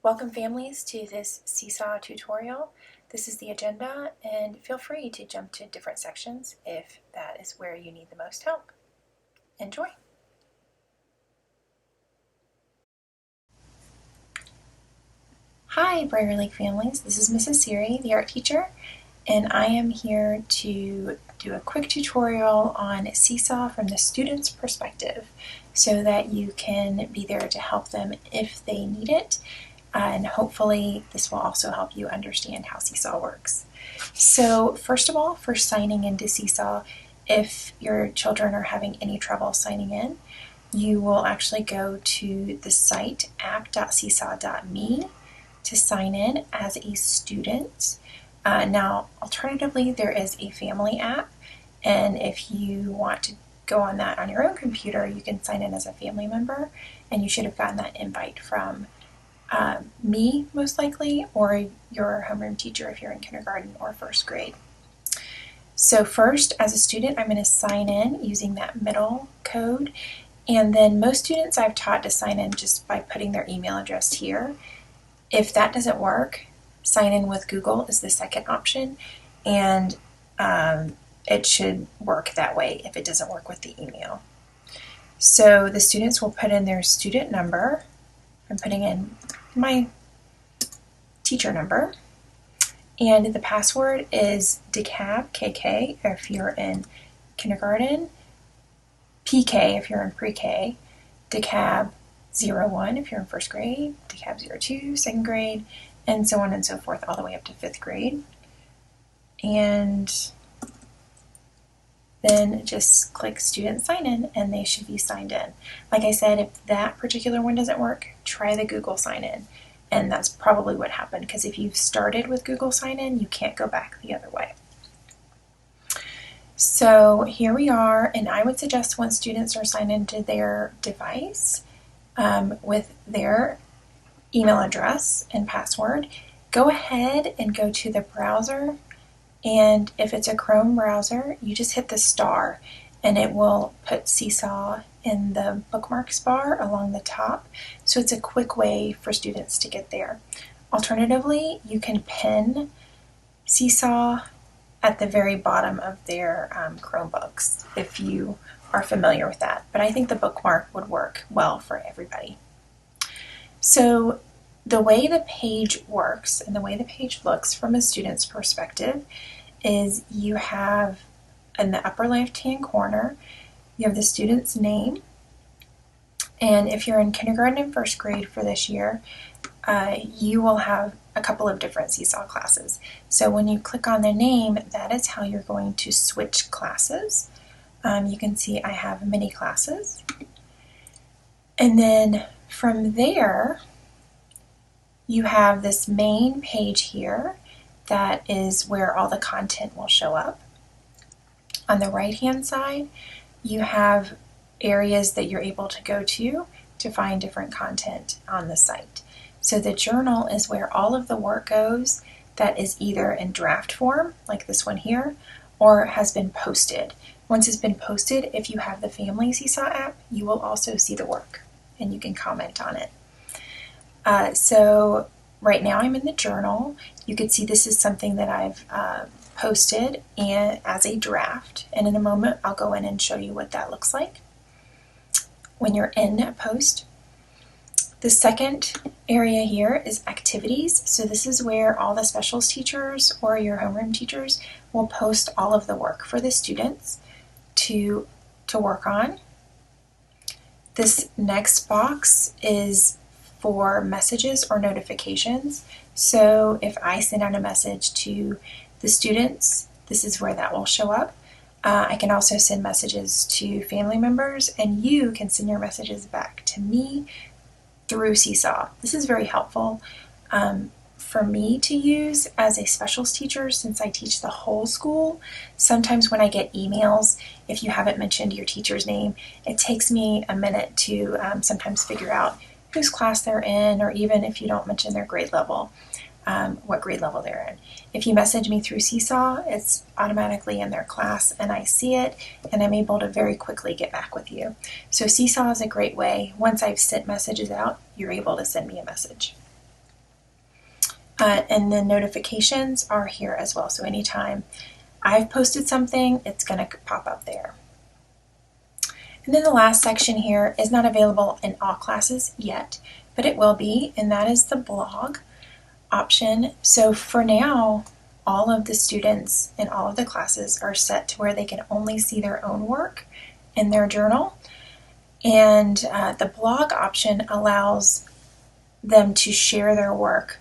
Welcome families to this Seesaw tutorial. This is the agenda, and feel free to jump to different sections if that is where you need the most help. Enjoy! Hi Briar Lake families, this is Mrs. Siri, the art teacher, and I am here to do a quick tutorial on Seesaw from the student's perspective so that you can be there to help them if they need it. And hopefully this will also help you understand how Seesaw works. So first of all, for signing into Seesaw, if your children are having any trouble signing in, you will actually go to the site app.seesaw.me to sign in as a student. Now, alternatively, there is a family app, and if you want to go on that on your own computer, you can sign in as a family member, and you should have gotten that invite from me, most likely, or your homeroom teacher if you're in kindergarten or first grade. So first, as a student, I'm going to sign in using that middle code, and then most students I've taught to sign in just by putting their email address here. If that doesn't work, sign in with Google is the second option, and it should work that way if it doesn't work with the email. So the students will put in their student number. I'm putting in my teacher number, and the password is DeKalb, KK if you're in kindergarten, PK if you're in pre-K, DeKalb 01 if you're in first grade, DeKalb 02 second grade, and so on and so forth all the way up to fifth grade. And then just click student sign in and they should be signed in. Like I said, if that particular one doesn't work, try the Google sign in. And that's probably what happened, because if you've started with Google sign in, you can't go back the other way. So here we are, and I would suggest once students are signed into their device with their email address and password, go ahead and go to the browser. And if it's a Chrome browser, you just hit the star and it will put Seesaw in the bookmarks bar along the top. So it's a quick way for students to get there. Alternatively, you can pin Seesaw at the very bottom of their Chromebooks if you are familiar with that. But I think the bookmark would work well for everybody. So the way the page works and the way the page looks from a student's perspective is you have in the upper left-hand corner, you have the student's name. And if you're in kindergarten and first grade for this year, you will have a couple of different Seesaw classes. So when you click on the name, that is how you're going to switch classes. You can see I have many classes. And then from there, you have this main page here that is where all the content will show up. On the right-hand side, you have areas that you're able to go to find different content on the site. So the journal is where all of the work goes that is either in draft form, like this one here, or has been posted. Once it's been posted, if you have the Family Seesaw app, you will also see the work and you can comment on it. So right now I'm in the journal. You can see this is something that I've posted and as a draft, and in a moment I'll go in and show you what that looks like when you're in a post. The second area here is activities. So this is where all the specials teachers or your homeroom teachers will post all of the work for the students to work on. This next box is for messages or notifications. So if I send out a message to the students, this is where that will show up. I can also send messages to family members, and you can send your messages back to me through Seesaw. This is very helpful for me to use as a specials teacher since I teach the whole school. Sometimes when I get emails, if you haven't mentioned your teacher's name, it takes me a minute to sometimes figure out whose class they're in, or even if you don't mention their grade level, what grade level they're in. If you message me through Seesaw, it's automatically in their class and I see it and I'm able to very quickly get back with you. So Seesaw is a great way. Once I've sent messages out, you're able to send me a message. And then notifications are here as well. So anytime I've posted something, it's going to pop up there. And then the last section here is not available in all classes yet, but it will be, and that is the blog option. So for now, all of the students in all of the classes are set to where they can only see their own work in their journal. And the blog option allows them to share their work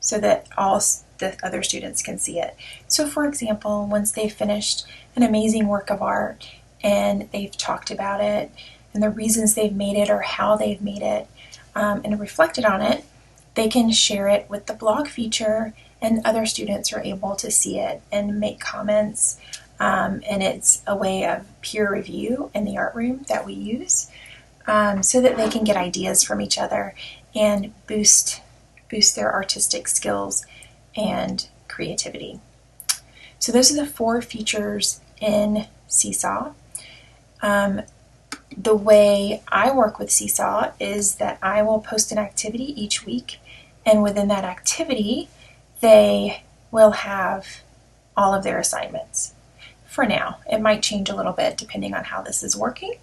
so that all the other students can see it. So for example, once they've finished an amazing work of art and they've talked about it and the reasons they've made it or how they've made it and reflected on it, they can share it with the blog feature and other students are able to see it and make comments. And it's a way of peer review in the art room that we use so that they can get ideas from each other and boost their artistic skills and creativity. So those are the 4 features in Seesaw. The way I work with Seesaw is that I will post an activity each week, and within that activity, they will have all of their assignments. For now, it might change a little bit depending on how this is working.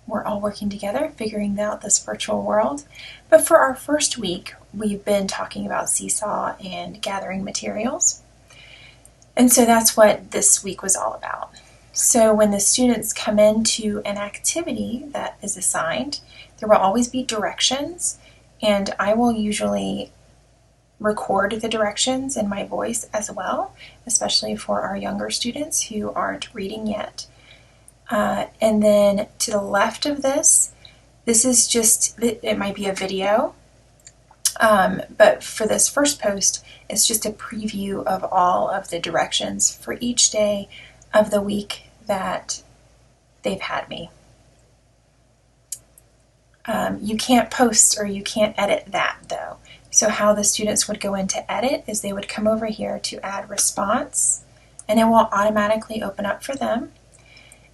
We're all working together, figuring out this virtual world. But for our first week, we've been talking about Seesaw and gathering materials. And so that's what this week was all about. So when the students come into an activity that is assigned, there will always be directions, and I will usually record the directions in my voice as well, especially for our younger students who aren't reading yet. And then to the left of this is just, it might be a video, but for this first post, it's just a preview of all of the directions for each day of the week that they've had me. You can't post or you can't edit that though. So how the students would go in to edit is they would come over here to add response, and it will automatically open up for them.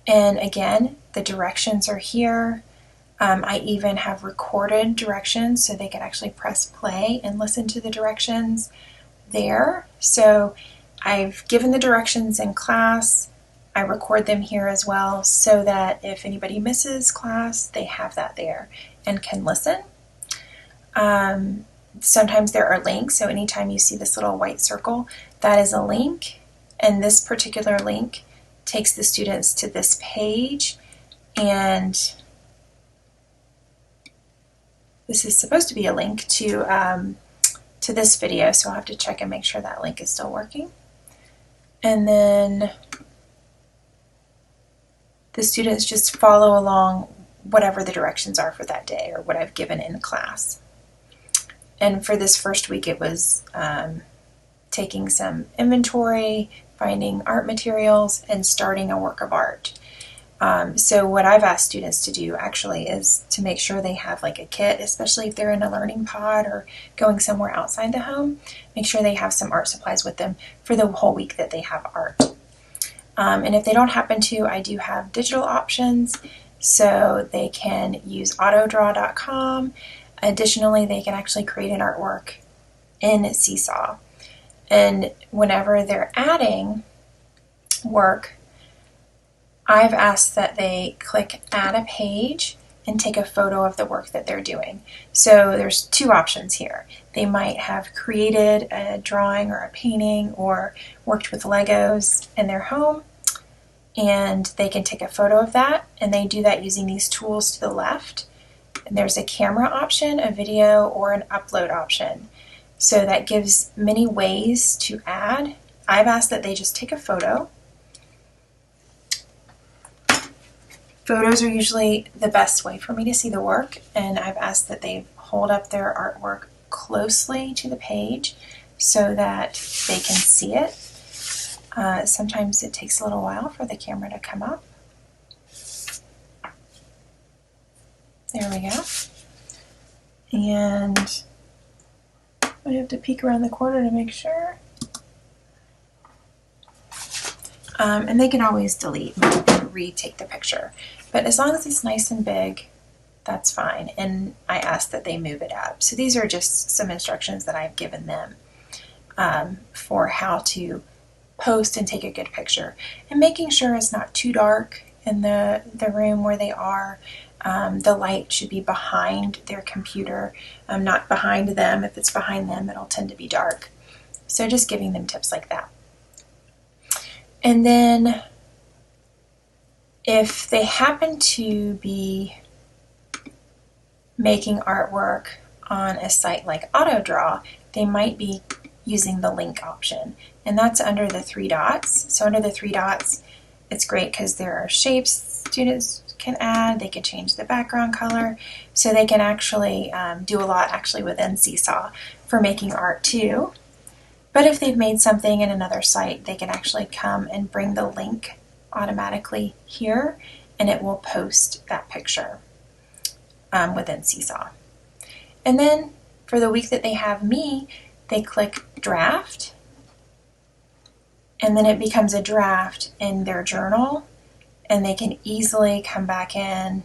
And again, the directions are here. I even have recorded directions so they can actually press play and listen to the directions there. So I've given the directions in class. I record them here as well so that if anybody misses class, they have that there and can listen. Sometimes there are links, so anytime you see this little white circle, that is a link, and this particular link takes the students to this page, and this is supposed to be a link to this video, so I'll have to check and make sure that link is still working. And then the students just follow along whatever the directions are for that day or what I've given in class. And for this first week, it was taking some inventory, finding art materials, and starting a work of art. So what I've asked students to do actually is to make sure they have like a kit, especially if they're in a learning pod or going somewhere outside the home, make sure they have some art supplies with them for the whole week that they have art. And if they don't happen to, I do have digital options, so they can use autodraw.com. Additionally, they can actually create an artwork in Seesaw. And whenever they're adding work, I've asked that they click add a page and take a photo of the work that they're doing. So there's 2 options here. They might have created a drawing or a painting or worked with Legos in their home, and they can take a photo of that, and they do that using these tools to the left. And there's a camera option, a video, or an upload option. So that gives many ways to add. I've asked that they just take a photo. Photos are usually the best way for me to see the work, and I've asked that they hold up their artwork closely to the page so that they can see it. Sometimes it takes a little while for the camera to come up. There we go. And I have to peek around the corner to make sure. And they can always delete and retake the picture. But as long as it's nice and big, that's fine. And I ask that they move it up. So these are just some instructions that I've given them for how to post and take a good picture. And making sure it's not too dark in the room where they are. The light should be behind their computer, not behind them. If it's behind them, it'll tend to be dark. So just giving them tips like that. And then if they happen to be making artwork on a site like AutoDraw, they might be using the link option, and that's under the three dots. So under the three dots, it's great because there are shapes students can add. They can change the background color, so they can actually do a lot actually within Seesaw for making art too. But if they've made something in another site, they can actually come and bring the link automatically here, and it will post that picture within Seesaw. And then for the week that they have me, they click draft, and then it becomes a draft in their journal, and they can easily come back in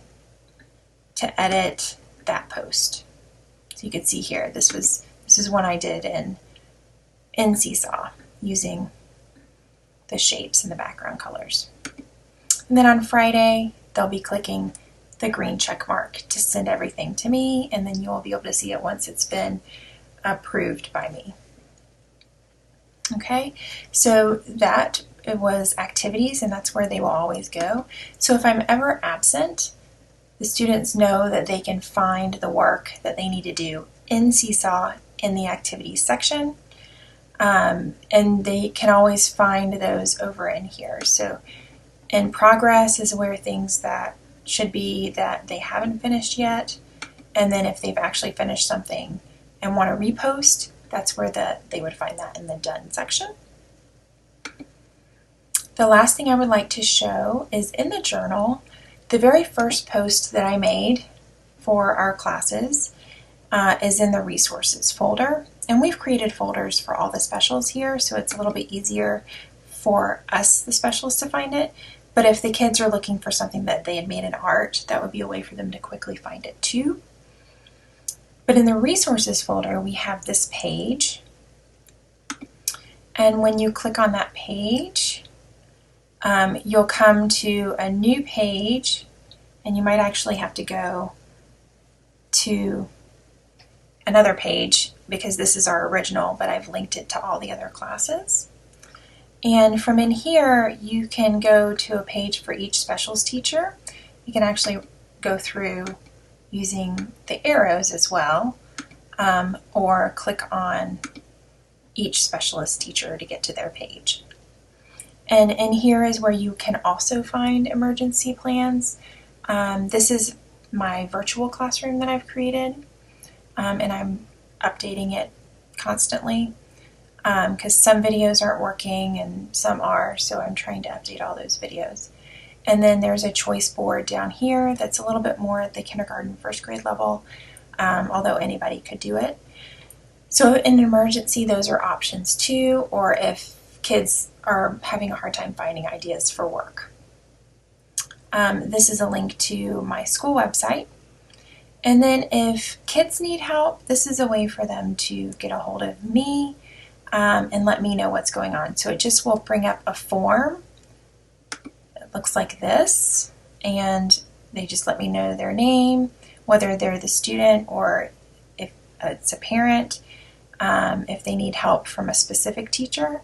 to edit that post. So you can see here, this is one I did in Seesaw using the shapes and the background colors. And then on Friday, they'll be clicking the green check mark to send everything to me, and then you'll be able to see it once it's been approved by me. Okay, so that it was activities, and that's where they will always go. So if I'm ever absent, the students know that they can find the work that they need to do in Seesaw in the activities section, and they can always find those over in here. So in progress is where things that should be that they haven't finished yet, and then if they've actually finished something and want to repost, that's where they would find that in the done section. The last thing I would like to show is in the journal, the very first post that I made for our classes is in the resources folder. And we've created folders for all the specials here, so it's a little bit easier for us, the specialists, to find it. But if the kids are looking for something that they had made in art, that would be a way for them to quickly find it too. But in the resources folder, we have this page. And when you click on that page, you'll come to a new page, and you might actually have to go to another page because this is our original, but I've linked it to all the other classes. And from in here, you can go to a page for each specials teacher. You can actually go through using the arrows as well, or click on each specialist teacher to get to their page. And in here is where you can also find emergency plans. This is my virtual classroom that I've created, and I'm updating it constantly because some videos aren't working and some are, so I'm trying to update all those videos. And then there's a choice board down here that's a little bit more at the kindergarten, first grade level, although anybody could do it. So in an emergency, those are options too, or if kids are having a hard time finding ideas for work. This is a link to my school website. And then if kids need help, this is a way for them to get a hold of me and let me know what's going on. So it just will bring up a form. It looks like this, and they just let me know their name, whether they're the student or if it's a parent, if they need help from a specific teacher,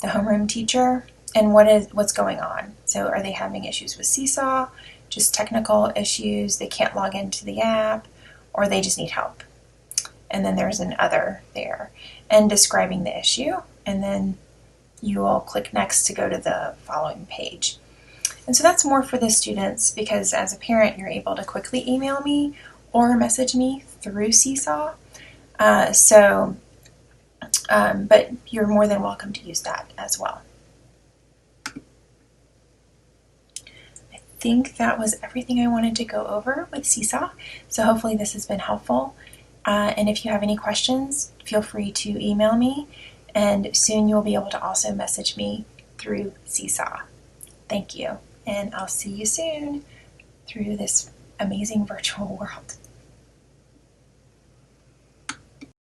the homeroom teacher, and what's going on. So are they having issues with Seesaw, just technical issues, they can't log into the app, or they just need help. And then there's an other there, and describing the issue, and then you will click next to go to the following page. And so that's more for the students because as a parent, you're able to quickly email me or message me through Seesaw. But you're more than welcome to use that as well. I think that was everything I wanted to go over with Seesaw. So hopefully this has been helpful. And if you have any questions, feel free to email me, and soon you'll be able to also message me through Seesaw. Thank you, and I'll see you soon through this amazing virtual world.